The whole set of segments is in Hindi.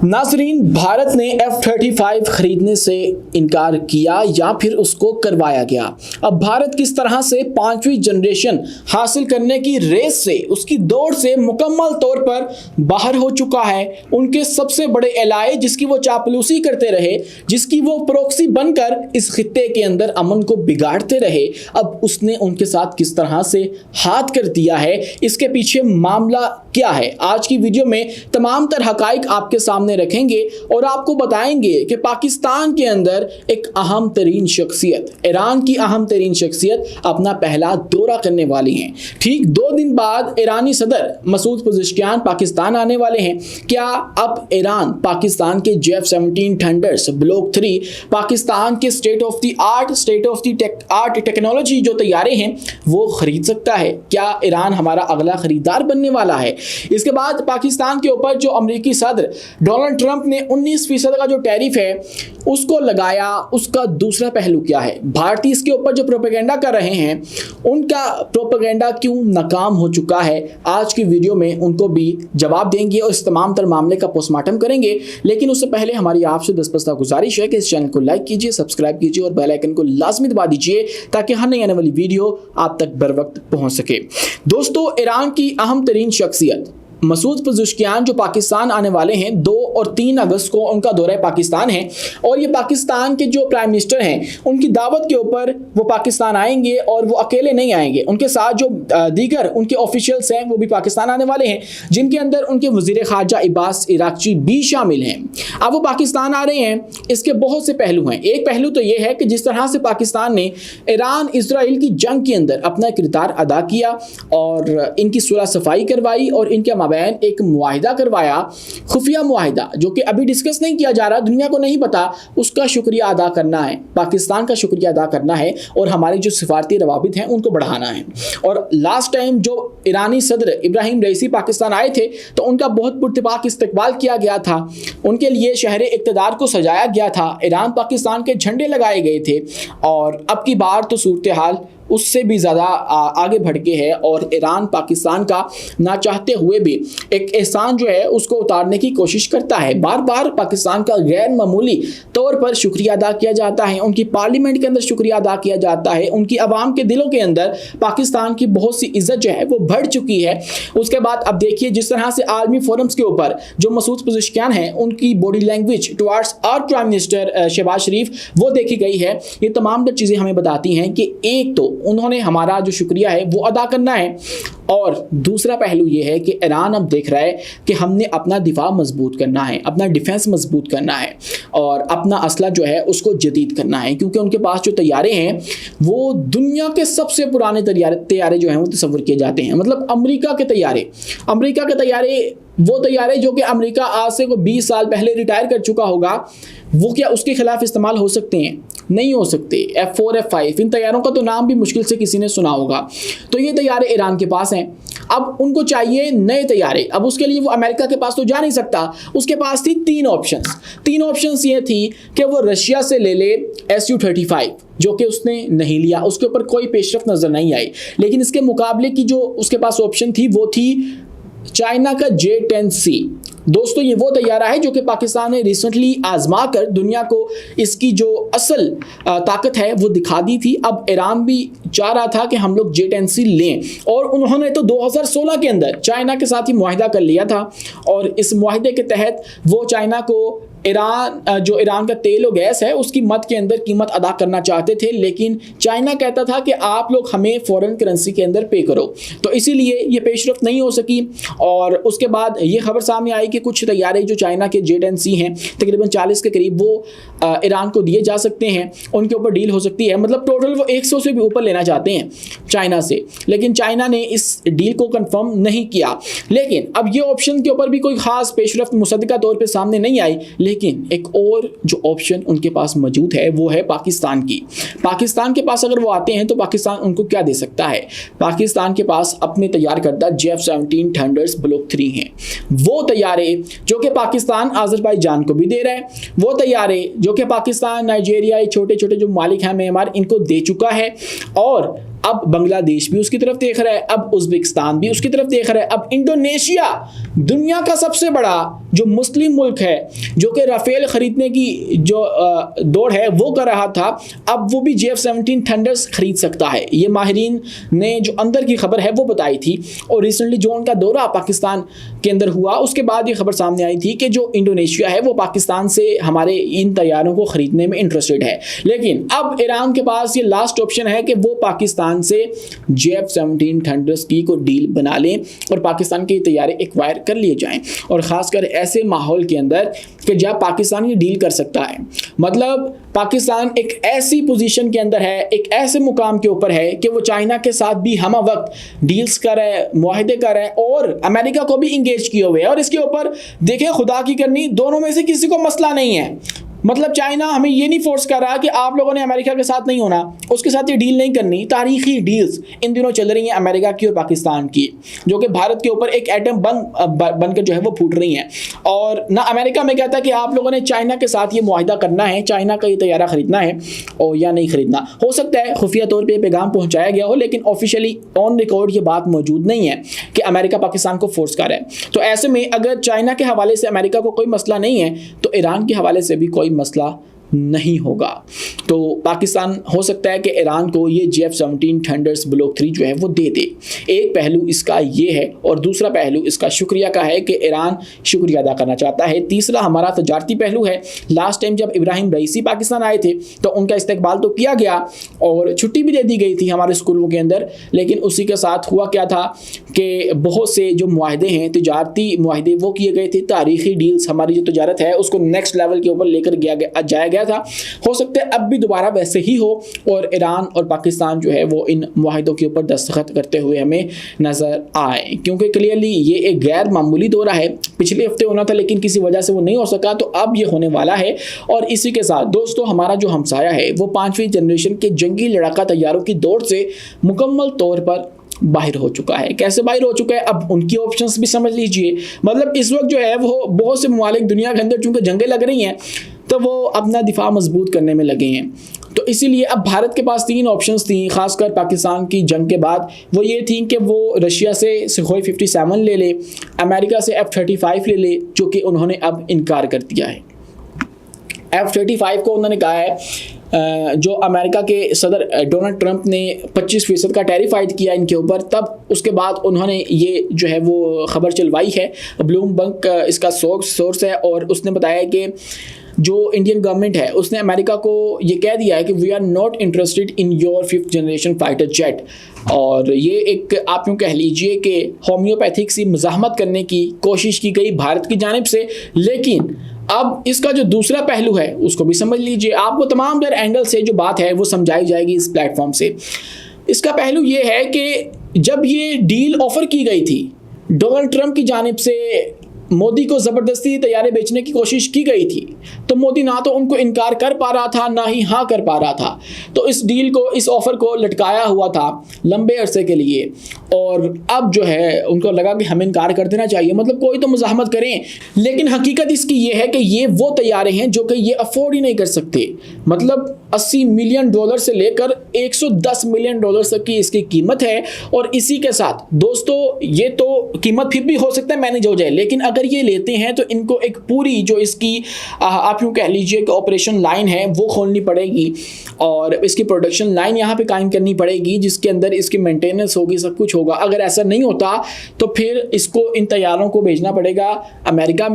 नाजरीन, भारत ने F-35 खरीदने से इनकार किया या फिर उसको करवाया गया। अब भारत किस तरह से 5वीं जनरेशन हासिल करने की रेस से, उसकी दौड़ से मुकम्मल तौर पर बाहर हो चुका है। उनके सबसे बड़े एलाए जिसकी वो चापलूसी करते रहे, जिसकी वो प्रॉक्सी बनकर इस खित्ते के अंदर अमन को बिगाड़ते रहे, अब उसने उनके साथ किस तरह से हाथ कर दिया है, इसके पीछे मामला क्या है। आज की वीडियो में तमाम तर हकाइक आपके सामने रखेंगे और आपको बताएंगे कि पाकिस्तान के अंदर एक अहम तरीन शख्सियत, ईरान की अहम तरीन शख्सियत अपना पहला दौरा करने वाली हैं। ठीक 2 दिन बाद ईरानी सदर मसूद पेज़ेश्कियान पाकिस्तान आने वाले हैं। क्या अब ईरान पाकिस्तान के F-17 थंडर्स ब्लॉक 3, पाकिस्तान के state of the art technology जो तैयारे हैं वो खरीद सकता है? क्या ईरान हमारा अगला खरीदार बनने वाला है? इसके बाद पाकिस्तान के ऊपर जो अमेरिकी सदर डोनाल्ड ट्रंप ने 19% का जो टैरिफ है उसको लगाया, उसका दूसरा पहलू क्या है? भारतीय इसके ऊपर जो प्रोपेगेंडा कर रहे हैं, उनका प्रोपेगेंडा क्यों नाकाम हो चुका है? आज की वीडियो में उनको भी जवाब देंगे और इस तमाम तर मामले का पोस्टमार्टम करेंगे। लेकिन उससे पहले हमारी आपसे दस्तबस्ता गुजारिश है कि इस चैनल को लाइक कीजिए, सब्सक्राइब कीजिए और बेल आइकन को लाजमी दबा दीजिए ताकि हर नई आने वाली वीडियो आप तक बर वक्त पहुंच सके। दोस्तों, ईरान की अहम तरीन शख्सियत मसूद पेज़ेश्कियान जो पाकिस्तान आने वाले हैं, 2 और 3 अगस्त को उनका दौरा पाकिस्तान है और ये पाकिस्तान के जो प्राइम मिनिस्टर हैं उनकी दावत के ऊपर वो पाकिस्तान आएंगे और वो अकेले नहीं आएंगे, उनके साथ जो दीगर उनके ऑफिशियल्स हैं वो भी पाकिस्तान आने वाले हैं, जिनके अंदर उनके वज़ीर ख़ारजा अब्बास इराक़ची भी शामिल हैं। अब वो पाकिस्तान आ रहे हैं, इसके बहुत से पहलू हैं। एक पहलू तो ये है कि जिस तरह से पाकिस्तान ने ईरान इसराइल की जंग के अंदर अपना किरदार अदा किया और इनकी सुलह सफाई करवाई और इनके एक मुआहिदा करवाया, खुफिया मुआहिदा, जो कि अभी डिस्कस नहीं किया जा रहा, दुनिया को नहीं पता, उसका शुक्रिया अदा करना है, पाकिस्तान का शुक्रिया अदा करना है और हमारे जो सिफारती रवाबित हैं उनको बढ़ाना है। और लास्ट टाइम जो ईरानी सदर इब्राहिम रईसी पाकिस्तान आए थे तो उनका बहुत पुरतपाक इस्तकबाल किया गया था, उनके लिए शहर इक़्तिदार को सजाया गया था, ईरान पाकिस्तान के झंडे लगाए गए थे। और अब की बार तो सूरत हाल उससे भी ज़्यादा आगे बढ़ के है और ईरान पाकिस्तान का ना चाहते हुए भी एक एहसान जो है उसको उतारने की कोशिश करता है। बार बार पाकिस्तान का गैर मामूली तौर पर शुक्रिया अदा किया जाता है, उनकी पार्लियामेंट के अंदर शुक्रिया अदा किया जाता है, उनकी आवाम के दिलों के अंदर पाकिस्तान की बहुत सी इज्जत जो है वो बढ़ चुकी है। उसके बाद अब देखिए जिस तरह से आलमी फोरम्स के ऊपर जो मसूद पेज़ेश्कियान हैं उनकी body language towards our prime minister Shehbaz Sharif वो देखी गई है। ये तमाम चीज़ें हमें बताती हैं कि एक तो उन्होंने हमारा जो शुक्रिया है वो अदा करना है और दूसरा पहलू ये है कि ईरान अब देख रहा है कि हमने अपना दिफा मजबूत करना है, अपना डिफेंस मजबूत करना है और अपना असला जो है उसको जदीद करना है, क्योंकि उनके पास जो तैयारे हैं वो दुनिया के सबसे पुराने तैयारे जो हैं वो तस्वुर किए जाते हैं। मतलब अमेरिका के तैयारे वो तैयारे जो कि अमेरिका आज से 20 साल पहले रिटायर कर चुका होगा, वो क्या उसके खिलाफ इस्तेमाल हो सकते हैं? नहीं हो सकते। F-4 F-5 इन तैयारों का तो नाम भी मुश्किल से किसी ने सुना होगा। तो ये तैयारे ईरान के पास हैं। अब उनको चाहिए नए तैयारे। अब उसके लिए वो अमेरिका के पास तो जा नहीं सकता, उसके पास थी 3 ऑप्शंस ये थी कि वो रशिया से ले ले Su-35, जो कि उसने नहीं लिया, उसके ऊपर कोई पेशरफ नज़र नहीं आई। लेकिन इसके मुकाबले की जो उसके पास ऑप्शन थी वो थी चाइना का J-10C। दोस्तों, ये वो तैयारा है जो कि पाकिस्तान ने रिसेंटली आजमा कर दुनिया को इसकी जो असल ताकत है वो दिखा दी थी। अब ईरान भी चाह रहा था कि हम लोग J-10C लें और उन्होंने तो 2016 के अंदर चाइना के साथ ही मुआहिदा कर लिया था और इस मुआहिदे के तहत वो चाइना को ईरान का तेल और गैस है उसकी मद के अंदर कीमत अदा करना चाहते थे, लेकिन चाइना कहता था कि आप लोग हमें फॉरेन करेंसी के अंदर पे करो, तो इसीलिए ये पेशरफ नहीं हो सकी। और उसके बाद ये खबर सामने आई कि कुछ तैयारे जो चाइना के J-10C हैं तकरीबन 40 के करीब वो ईरान को दिए जा सकते हैं, उनके ऊपर डील हो सकती है। मतलब टोटल वो 100 से भी ऊपर लेना चाहते हैं चाइना से, लेकिन चाइना ने इस डील को कंफर्म नहीं किया। लेकिन अब ये ऑप्शन के ऊपर भी कोई खास पेशरफ मुसद्दका तौर पर सामने नहीं आई, लेकिन एक और जो ऑप्शन उनके पास मौजूद है वो है पाकिस्तान की। पाकिस्तान के पास अगर वो आते हैं तो पाकिस्तान उनको क्या दे सकता है? पाकिस्तान के पास अपने तैयार करदा F-17 थंडर्स ब्लॉक 3 हैं, वो तैयारे जो कि पाकिस्तान अज़रबैजान को भी दे रहा है, वो तैयारे जो कि पाकिस्तान नाइजीरिया छोटे छोटे जो मालिक हैं म्यांमार इनको दे चुका है और अब बांग्लादेश भी उसकी तरफ देख रहा है, अब उज्बेकिस्तान भी उसकी तरफ देख रहा है, अब इंडोनेशिया दुनिया का सबसे बड़ा जो मुस्लिम मुल्क है, जो कि राफेल खरीदने की जो दौड़ है वो कर रहा था, अब वो भी JF-17 थंडर्स खरीद सकता है। ये माहिरीन ने जो अंदर की खबर है वो बताई थी। और रिसेंटली जो उनका दौरा पाकिस्तान के अंदर हुआ उसके बाद ये खबर सामने आई थी कि जो इंडोनेशिया है वो पाकिस्तान से हमारे इन तैयारों को खरीदने में इंटरेस्टेड है। लेकिन अब ईरान के पास ये लास्ट ऑप्शन है कि वो पाकिस्तान से JF-17 थंडर्स की कोई डील बना लें और पाकिस्तान के तैयारे एक्वायर कर लिए जाएं। और ख़ासकर ऐसे माहौल के अंदर कि जब पाकिस्तान ये डील कर सकता है, मतलब पाकिस्तान एक ऐसी पोजीशन के अंदर है, एक ऐसे मुकाम के ऊपर है कि वो चाइना के साथ भी हम वक्त डील्स कर रहा है, मुआहदे कर रहा है और अमेरिका को भी इंगेज किए हुए है। और इसके ऊपर देखें, खुदा की करनी, दोनों में से किसी को मसला नहीं है। मतलब चाइना हमें ये नहीं फोर्स कर रहा कि आप लोगों ने अमेरिका के साथ नहीं होना, उसके साथ ये डील नहीं करनी। तारीखी डील्स इन दिनों चल रही हैं अमेरिका की और पाकिस्तान की, जो कि भारत के ऊपर एक एटम बनकर जो है वो फूट रही हैं। और ना अमेरिका में कहता है कि आप लोगों ने चाइना के साथ ये मुआहिदा करना है, चाइना का ये तैयारा खरीदना है और या नहीं खरीदना। हो सकता है खुफिया तौर पर पैगाम पहुँचाया गया हो, लेकिन ऑफिशियली ऑन रिकॉर्ड ये बात मौजूद नहीं है कि अमेरिका पाकिस्तान को फोर्स कर रहा है। तो ऐसे में अगर चाइना के हवाले से अमेरिका को कोई मसला नहीं है तो ईरान के हवाले से भी कोई मसला नहीं होगा। तो पाकिस्तान हो सकता है कि ईरान को ये JF-17 थंडर्स ब्लॉक 3 जो है वो दे दे। एक पहलू इसका ये है और दूसरा पहलू इसका शुक्रिया का है कि ईरान शुक्रिया अदा करना चाहता है। तीसरा हमारा तजारती पहलू है। लास्ट टाइम जब इब्राहिम रईसी पाकिस्तान आए थे तो उनका इस्तकबाल तो किया गया और छुट्टी भी दे दी गई थी हमारे स्कूलों के अंदर, लेकिन उसी के साथ हुआ क्या था कि बहुत से जो मुआहदे हैं, तजारती मुआहदे वो किए गए थे। तारीखी डील्स, हमारी जो तजारत है उसको नेक्स्ट लेवल के ऊपर लेकर जाया गया था। हो सकता है अब भी दोबारा वैसे ही हो और ईरान और पाकिस्तान जो है वो इन मुआहिदों के ऊपर दस्तखत करते हुए हमें नज़र आए, क्योंकि क्लियरली ये एक गैर मामूली दौरा है। पिछले हफ्ते होना था लेकिन किसी वजह से वो नहीं हो सका, तो अब ये होने वाला है। और इसी के साथ दोस्तों हमारा जो हमसाया है वो 5वीं जनरेशन के जंगी लड़ाका तैयारों की दौड़ से मुकम्मल तौर पर बाहर हो चुका है। कैसे बाहर हो चुका है, अब उनकी ऑप्शंस भी समझ लीजिए। मतलब इस वक्त जो है वो बहुत से ममालिक दुनिया के अंदर चूंकि जंगें लग रही हैं तो वो अपना दिफा मजबूत करने में लगे हैं। तो इसीलिए अब भारत के पास 3 ऑप्शंस थी, खासकर पाकिस्तान की जंग के बाद। वो ये थी कि वो रशिया से सुखोई 57 ले ले, अमेरिका से F-35 ले ले, जो कि उन्होंने अब इनकार कर दिया है। F-35 को उन्होंने कहा है जो अमेरिका के सदर डोनाल्ड ट्रंप ने 25% का टैरिफ आयद किया इनके ऊपर, तब उसके बाद उन्होंने ये जो है वो खबर चलवाई है। ब्लूमबर्ग इसका सोर्स है और उसने बताया कि जो इंडियन गवर्नमेंट है उसने अमेरिका को ये कह दिया है कि we are not interested in your 5th generation fighter jet. और ये एक आप यूँ कह लीजिए कि होम्योपैथिक सी मज़ाहमत करने की कोशिश की गई भारत की जानिब से। लेकिन अब इसका जो दूसरा पहलू है उसको भी समझ लीजिए। आपको तमाम तरह एंगल से जो बात है वो समझाई जाएगी इस प्लेटफॉर्म से। इसका पहलू ये है कि जब ये डील ऑफ़र की गई थी डोनाल्ड ट्रंप की जानिब से, मोदी को ज़बरदस्ती तैयारे बेचने की कोशिश की गई थी, तो मोदी ना तो उनको इनकार कर पा रहा था ना ही हाँ कर पा रहा था। तो इस डील को, इस ऑफ़र को लटकाया हुआ था लंबे अरसे के लिए और अब जो है उनको लगा कि हमें इनकार कर देना चाहिए, मतलब कोई तो मुज़ाहमत करें। लेकिन हकीकत इसकी ये है कि ये वो तैयारे हैं जो कि ये अफोर्ड ही नहीं कर सकते। मतलब $80 मिलियन से लेकर $110 मिलियन तक की इसकी कीमत है। और इसी के साथ दोस्तों ये तो कीमत फिर भी हो सकता है मैनेज हो जाए, लेकिन अगर ये लेते हैं तो इनको एक पूरी जो इसकी आप यूँ कह लीजिए कि ऑपरेशन लाइन है वो खोलनी पड़ेगी और इसकी प्रोडक्शन लाइन यहाँ पे कायम करनी पड़ेगी, जिसके अंदर इसकी मेंटेनेंस होगी, सब कुछ होगा। अगर ऐसा नहीं होता तो फिर इसको इन तैयारों को भेजना पड़ेगा अमेरिका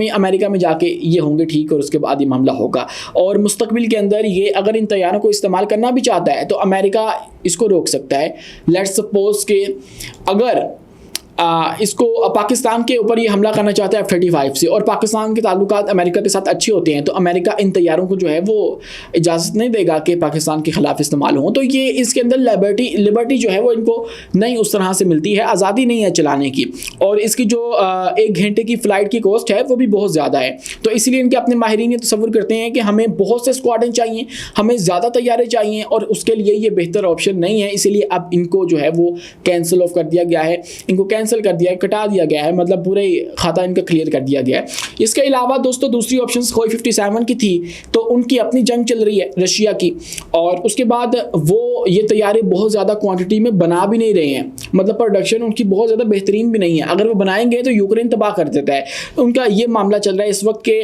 में जाके ये होंगे ठीक और उसके बाद ये मामला होगा। और मुस्तकबिल के अंदर ये अगर इन तैयारों को इस्तेमाल करना भी चाहता है तो अमेरिका इसको रोक सकता है। लेट्स सपोज के अगर इसको पाकिस्तान के ऊपर ये हमला करना चाहता है F-35 से और पाकिस्तान के ताल्लुकात अमेरिका के साथ अच्छे होते हैं, तो अमेरिका इन तैयारों को जो है वो इजाज़त नहीं देगा कि पाकिस्तान के ख़िलाफ़ इस्तेमाल हों। तो ये इसके अंदर लिबर्टी जो है वो इनको नहीं उस तरह से मिलती है, आज़ादी नहीं है चलाने की। और इसकी जो 1 घंटे की फ़्लाइट की कॉस्ट है वो भी बहुत ज़्यादा है। तो इसीलिए इनके अपने माहिरीन ये तसव्वुर करते हैं कि हमें बहुत से स्क्वाड्रन चाहिए, हमें ज़्यादा तैयारे चाहिए और उसके लिए ये बेहतर ऑप्शन नहीं है। इसीलिए अब इनको जो है वो कैंसिल ऑफ कर दिया गया है, इनको कैंसिल कर दिया है, कटा दिया गया है, मतलब पूरे खाता इनका क्लियर कर दिया गया है। इसके अलावा दोस्तों दूसरी ऑप्शन खोई 57 की थी, तो उनकी अपनी जंग चल रही है रशिया की, और उसके बाद वो ये तैयारे बहुत ज़्यादा क्वांटिटी में बना भी नहीं रहे हैं, मतलब प्रोडक्शन उनकी बहुत ज़्यादा बेहतरीन भी नहीं है। अगर वो बनाएंगे तो यूक्रेन तबाह कर देता है। उनका ये मामला चल रहा है इस वक्त के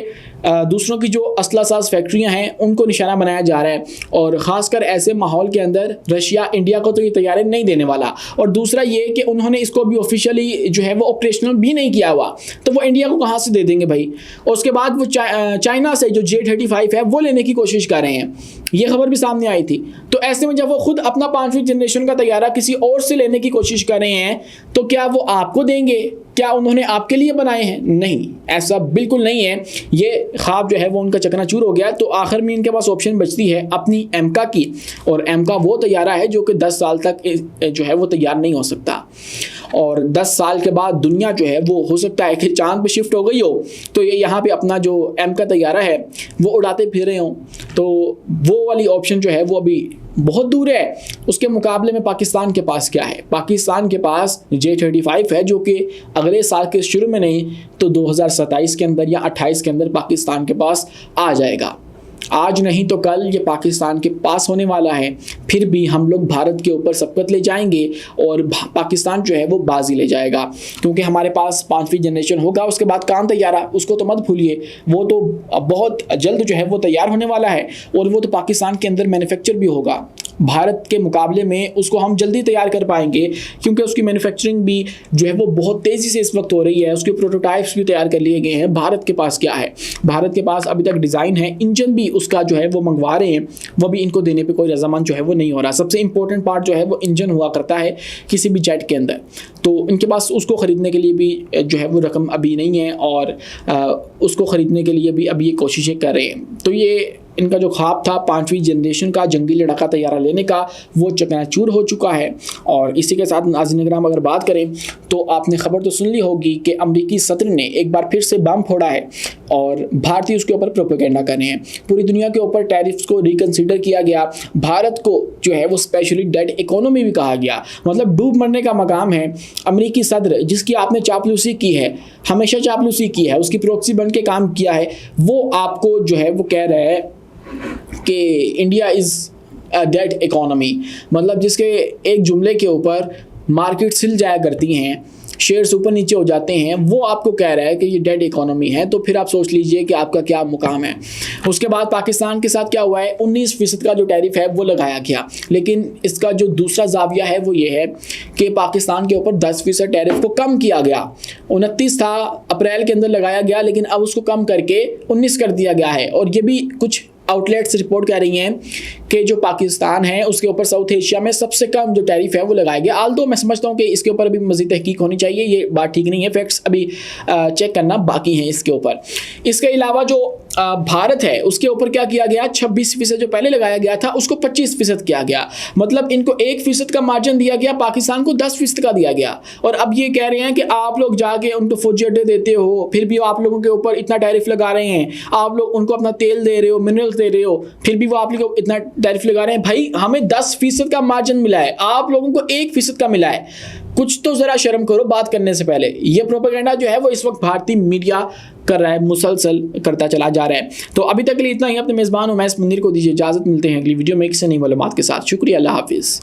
दूसरों की जो असला साज फैक्ट्रियाँ हैं उनको निशाना बनाया जा रहा है, और ख़ासकर ऐसे माहौल के अंदर रशिया इंडिया को तो ये तैयारे नहीं देने वाला। और दूसरा ये कि उन्होंने इसको अभी ऑफिशियली जो है वो ऑपरेशनल भी नहीं किया हुआ, तो वो इंडिया को कहाँ से दे देंगे भाई। और उसके बाद वो चाइना से जो J-35 है वो लेने की कोशिश कर रहे हैं, ये खबर भी सामने आई थी। तो ऐसे में जब वो खुद अपना 5वीं जनरेशन का तैयारा किसी और से लेने की कोशिश कर रहे हैं, तो क्या वो आपको देंगे? क्या उन्होंने आपके लिए बनाए हैं? नहीं, ऐसा बिल्कुल नहीं है। ये ख्वाब जो है वो उनका चकनाचूर हो गया। तो आखिर में इनके पास ऑप्शन बचती है अपनी एमका की, और एमका वो तैयारा है जो कि 10 साल तक जो है वो तैयार नहीं हो सकता। और 10 साल के बाद दुनिया जो है वो हो सकता है कि चांद पे शिफ्ट हो गई हो, तो ये यहाँ पे अपना जो एमका तैयारा है वो उड़ाते फिर रहे हों। तो वो वाली ऑप्शन जो है वो अभी बहुत दूर है। उसके मुकाबले में पाकिस्तान के पास क्या है? पाकिस्तान के पास J-35 है, जो कि अगले साल के शुरू में नहीं तो 2027 के अंदर या 28 के अंदर पाकिस्तान के पास आ जाएगा। आज नहीं तो कल ये पाकिस्तान के पास होने वाला है। फिर भी हम लोग भारत के ऊपर सबकत ले जाएंगे और पाकिस्तान जो है वो बाजी ले जाएगा, क्योंकि हमारे पास 5वीं जनरेशन होगा। उसके बाद काम तैयारा, उसको तो मत भूलिए, वो तो बहुत जल्द जो है वो तैयार होने वाला है, और वो तो पाकिस्तान के अंदर मैन्युफैक्चर भी होगा। भारत के मुकाबले में उसको हम जल्दी तैयार कर पाएंगे, क्योंकि उसकी मैन्युफैक्चरिंग भी जो है वो बहुत तेज़ी से इस वक्त हो रही है। उसके प्रोटोटाइप्स भी तैयार कर लिए गए हैं। भारत के पास क्या है? भारत के पास अभी तक डिज़ाइन है, इंजन भी उसका जो है वो मंगवा रहे हैं, वो भी इनको देने पे कोई रजामंद जो है वो नहीं हो रहा। सबसे इंपॉर्टेंट पार्ट जो है वो इंजन हुआ करता है किसी भी जेट के अंदर, तो इनके पास उसको ख़रीदने के लिए भी जो है वो रकम अभी नहीं है, और उसको ख़रीदने के लिए भी अभी ये कोशिशें कर रहे हैं। तो ये इनका जो ख्वाब था 5वीं जनरेशन का जंगी लड़ाका तैयारा लेने का, वो चकनाचूर हो चुका है। और इसी के साथ नाज़रीन किराम अगर बात करें तो आपने खबर तो सुन ली होगी कि अमेरिकी सदर ने एक बार फिर से बम फोड़ा है, और भारतीय उसके ऊपर प्रोपेगेंडा कर रहे हैं। पूरी दुनिया के ऊपर टैरिफ्स को रिकन्सिडर किया गया। भारत को जो है वो स्पेशली डेड इकोनॉमी भी कहा गया, मतलब डूब मरने का मकाम है। अमेरिकी सदर जिसकी आपने चापलूसी की है, हमेशा चापलूसी की है, उसकी प्रॉक्सी बन के काम किया है, वो आपको जो है वो कह रहा है कि India is a dead economy. मतलब जिसके एक जुमले के ऊपर मार्केट हिल जाया करती हैं, शेयर्स ऊपर नीचे हो जाते हैं, वो आपको कह रहा है कि ये डेड इकोनॉमी है। तो फिर आप सोच लीजिए कि आपका क्या मुकाम है। उसके बाद पाकिस्तान के साथ क्या हुआ है? 19% का जो टैरिफ है वो लगाया गया, लेकिन इसका जो दूसरा जाविया है वो ये है कि पाकिस्तान के ऊपर 10% टैरिफ को कम किया गया। 29 था, अप्रैल के अंदर लगाया गया, लेकिन अब उसको कम करके 19 कर दिया गया है। और ये भी कुछ आउटलेट्स रिपोर्ट कर रही हैं कि जो पाकिस्तान है उसके ऊपर साउथ एशिया में सबसे कम जो टैरिफ है वो लगाया गया। आल्दो मैं समझता हूँ कि इसके ऊपर अभी मज़ीद तहकीक होनी चाहिए, ये बात ठीक नहीं है, फैक्ट्स अभी चेक करना बाकी हैं इसके ऊपर। इसके अलावा जो भारत है उसके ऊपर क्या किया गया? 26% जो पहले लगाया गया था उसको 25% किया गया। मतलब इनको 1% का मार्जिन दिया गया, पाकिस्तान को 10% का दिया गया। और अब ये कह रहे हैं कि आप लोग जाके उनको फौजी अड्डे देते हो, फिर भी आप लोगों के ऊपर इतना टैरिफ लगा रहे हैं, आप लोग उनको अपना तेल दे रहे हो, मिनरल्स दे रहे हो, फिर भी वो आप लोग इतना टैरिफ लगा रहे हैं। भाई हमें 10% का मार्जिन मिला है, आप लोगों को 1% का मिला है। कुछ तो ज़रा शर्म करो बात करने से पहले। ये प्रोपेगेंडा जो है वो इस वक्त भारतीय मीडिया कर रहा है, मुसलसल करता चला जा रहा है। तो अभी तक के लिए इतना ही। अपने मेज़बान उमैस मुनीर को दीजिए इजाज़त, मिलते हैं अगली वीडियो में एक से नई मालूमात के साथ। शुक्रिया, अल्लाह हाफिज़।